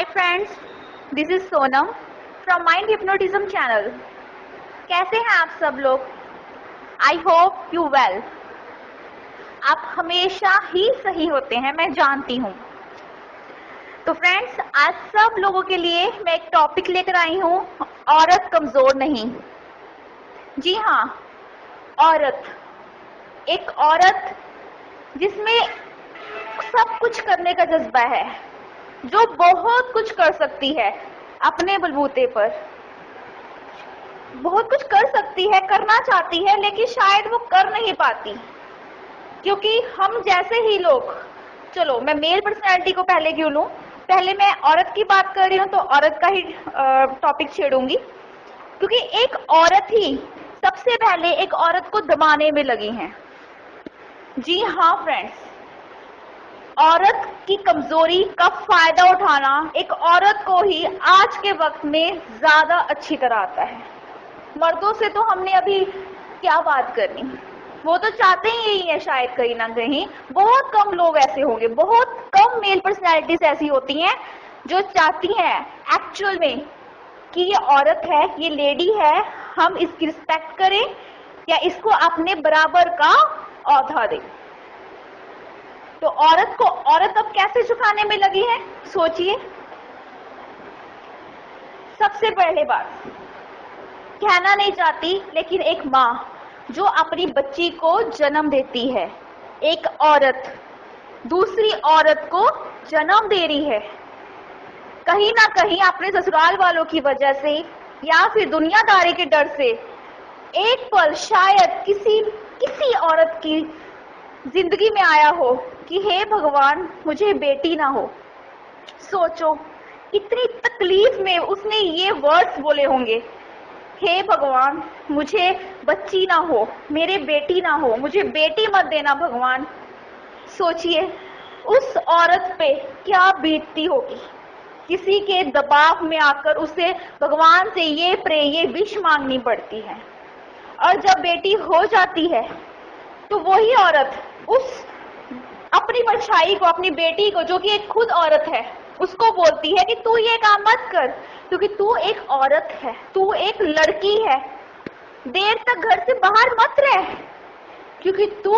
Hi friends, this is Sonam from Mind Hypnotism channel. कैसे हैं आप सब लोग? I hope you well. आप हमेशा ही सही होते हैं, मैं जानती हूँ. तो फ्रेंड्स, आज सब लोगों के लिए मैं एक टॉपिक लेकर आई हूँ, औरत कमजोर नहीं. जी हाँ, औरत. एक औरत जिसमें सब कुछ करने का जज्बा है, जो बहुत कुछ कर सकती है अपने बलबूते पर. बहुत कुछ कर सकती है, करना चाहती है, लेकिन शायद वो कर नहीं पाती, क्योंकि हम जैसे ही लोग, चलो मैं मेल पर्सनैलिटी को पहले क्यों लूं, पहले मैं औरत की बात कर रही हूँ तो औरत का ही टॉपिक छेड़ूंगी, क्योंकि एक औरत ही सबसे पहले एक औरत को दबाने में लगी है. जी हाँ फ्रेंड्स, औरत की कमजोरी का फायदा उठाना एक औरत को ही आज के वक्त में ज्यादा अच्छी तरह आता है. मर्दों से तो हमने अभी क्या बात करनी, वो तो चाहते ही यही है. शायद कहीं ना कहीं बहुत कम लोग ऐसे होंगे, बहुत कम मेल पर्सनैलिटीज ऐसी होती हैं जो चाहती हैं एक्चुअल में कि ये औरत है, ये लेडी है, हम इसकी रिस्पेक्ट करें या इसको अपने बराबर का औहदा दें. तो औरत को औरत अब कैसे झुकाने में लगी है, सोचिए. सबसे पहले बात, कहना नहीं चाहती, लेकिन एक माँ जो अपनी बच्ची को जन्म देती है, एक औरत दूसरी औरत को जन्म दे रही है, कहीं ना कहीं अपने ससुराल वालों की वजह से या फिर दुनियादारी के डर से एक पल शायद किसी औरत की जिंदगी में आया हो कि हे भगवान मुझे बेटी ना हो. सोचो इतनी तकलीफ में उसने ये वर्ड्स बोले होंगे, हे भगवान मुझे बच्ची ना हो, मेरे बेटी ना हो, मुझे बेटी मत देना भगवान. सोचिए उस औरत पे क्या बीतती होगी. किसी के दबाव में आकर उसे भगवान से ये विश मांगनी पड़ती है. और जब बेटी हो जाती है तो वही औरत उस अपनी परछाई को, अपनी बेटी को, जो कि एक खुद औरत है, उसको बोलती है कि तू ये काम मत कर, क्योंकि तू एक औरत है, तू एक लड़की है, देर तक घर से बाहर मत रह, क्योंकि तू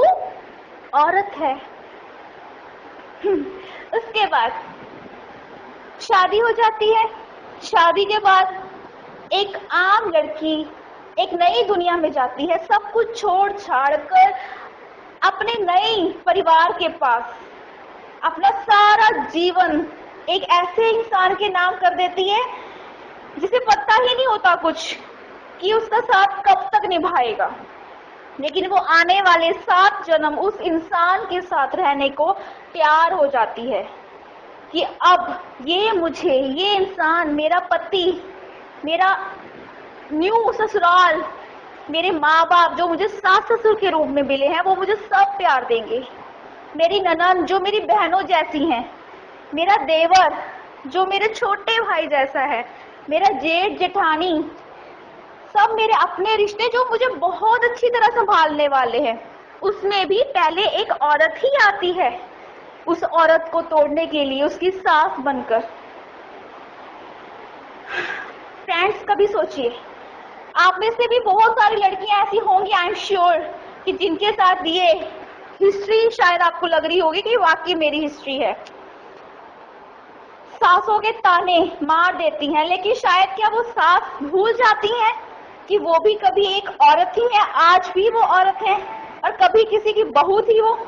औरत है. उसके बाद शादी हो जाती है. शादी के बाद एक आम लड़की एक नई दुनिया में जाती है, सब कुछ छोड़ छाड़ कर अपने नए परिवार के पास अपना सारा जीवन एक ऐसे इंसान के नाम कर देती है जिसे पता ही नहीं होता कुछ कि उसका साथ कब तक निभाएगा, लेकिन वो आने वाले 7 जन्म उस इंसान के साथ रहने को तैयार हो जाती है कि अब ये इंसान, मेरा पति, मेरा न्यू ससुराल, मेरे माँ बाप जो मुझे सास ससुर के रूप में मिले हैं, वो मुझे सब प्यार देंगे. मेरी ननद जो मेरी बहनों जैसी हैं, मेरा देवर जो मेरे छोटे भाई जैसा है, मेरा जेठ जेठानी, सब मेरे अपने रिश्ते जो मुझे बहुत अच्छी तरह संभालने वाले हैं. उसमें भी पहले एक औरत ही आती है उस औरत को तोड़ने के लिए, उसकी सास बनकर. फ्रेंड्स, कभी सोचिए, आप में से भी बहुत सारी लड़कियां ऐसी होंगी, आई एम श्योर, कि जिनके साथ ये हिस्ट्री शायद आपको लग रही होगी कि वाकई मेरी हिस्ट्री है. सासों के ताने मार देती हैं, लेकिन शायद क्या वो सास भूल जाती हैं कि वो भी कभी एक औरत ही है, आज भी वो औरत है, और कभी किसी की बहू थी वो.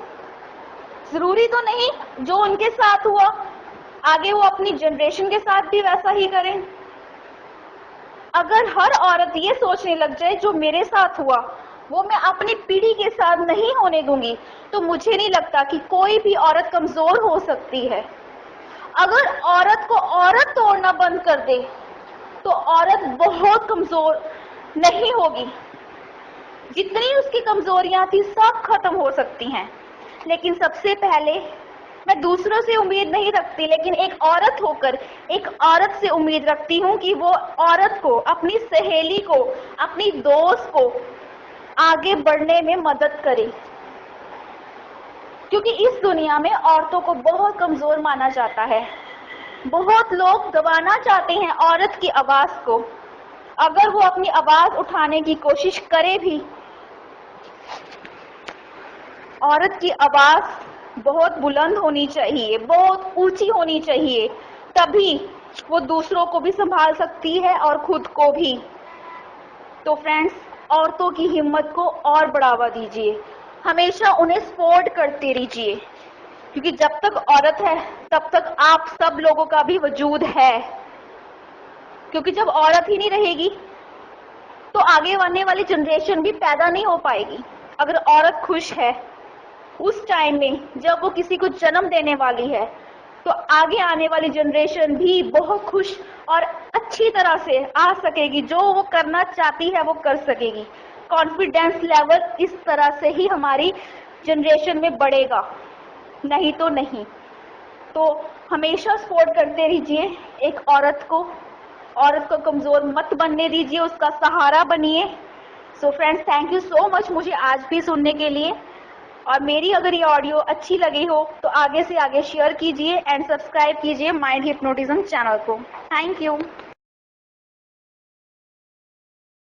जरूरी तो नहीं जो उनके साथ हुआ आगे वो अपनी जनरेशन के साथ भी वैसा ही करें. अगर हर औरत ये सोचने लग जाए जो मेरे साथ हुआ वो मैं अपनी पीढ़ी के साथ नहीं होने दूंगी, तो मुझे नहीं लगता कि कोई भी औरत कमजोर हो सकती है. अगर औरत को औरत तोड़ना बंद कर दे तो औरत बहुत कमजोर नहीं होगी. जितनी उसकी कमजोरियां थी सब खत्म हो सकती हैं. लेकिन सबसे पहले मैं दूसरों से उम्मीद नहीं रखती, लेकिन एक औरत होकर एक औरत से उम्मीद रखती हूँ कि वो औरत को, अपनी सहेली को, अपनी दोस्त को आगे बढ़ने में मदद करे. क्योंकि इस दुनिया में औरतों को बहुत कमजोर माना जाता है. बहुत लोग दबाना चाहते हैं औरत की आवाज को। अगर वो अपनी आवाज उठाने की कोशिश करे भी, औरत की आवाज बहुत बुलंद होनी चाहिए, बहुत ऊंची होनी चाहिए, तभी वो दूसरों को भी संभाल सकती है और खुद को भी। तो फ्रेंड्स, औरतों की हिम्मत को और बढ़ावा दीजिए, हमेशा उन्हें सपोर्ट करते रहिए, क्योंकि जब तक औरत है तब तक आप सब लोगों का भी वजूद है। क्योंकि जब औरत ही नहीं रहेगी तो आगे आने वाली जनरेशन भी पैदा नहीं हो पाएगी। अगर औरत खुश है उस टाइम में जब वो किसी को जन्म देने वाली है, तो आगे आने वाली जनरेशन भी बहुत खुश और अच्छी तरह से आ सकेगी, जो वो करना चाहती है वो कर सकेगी। कॉन्फिडेंस लेवल इस तरह से ही हमारी जनरेशन में बढ़ेगा, नहीं तो नहीं। तो हमेशा सपोर्ट करते रहिए एक औरत को कमजोर मत बनने दीजिए, उसका सहारा बनिए। So friends, thank you so much मुझे आज भी सुनने के लिए। और मेरी अगर ये ऑडियो अच्छी लगी हो तो आगे से आगे शेयर कीजिए एंड सब्सक्राइब कीजिए माइंड हिप्नोटिज्म चैनल को। Thank you.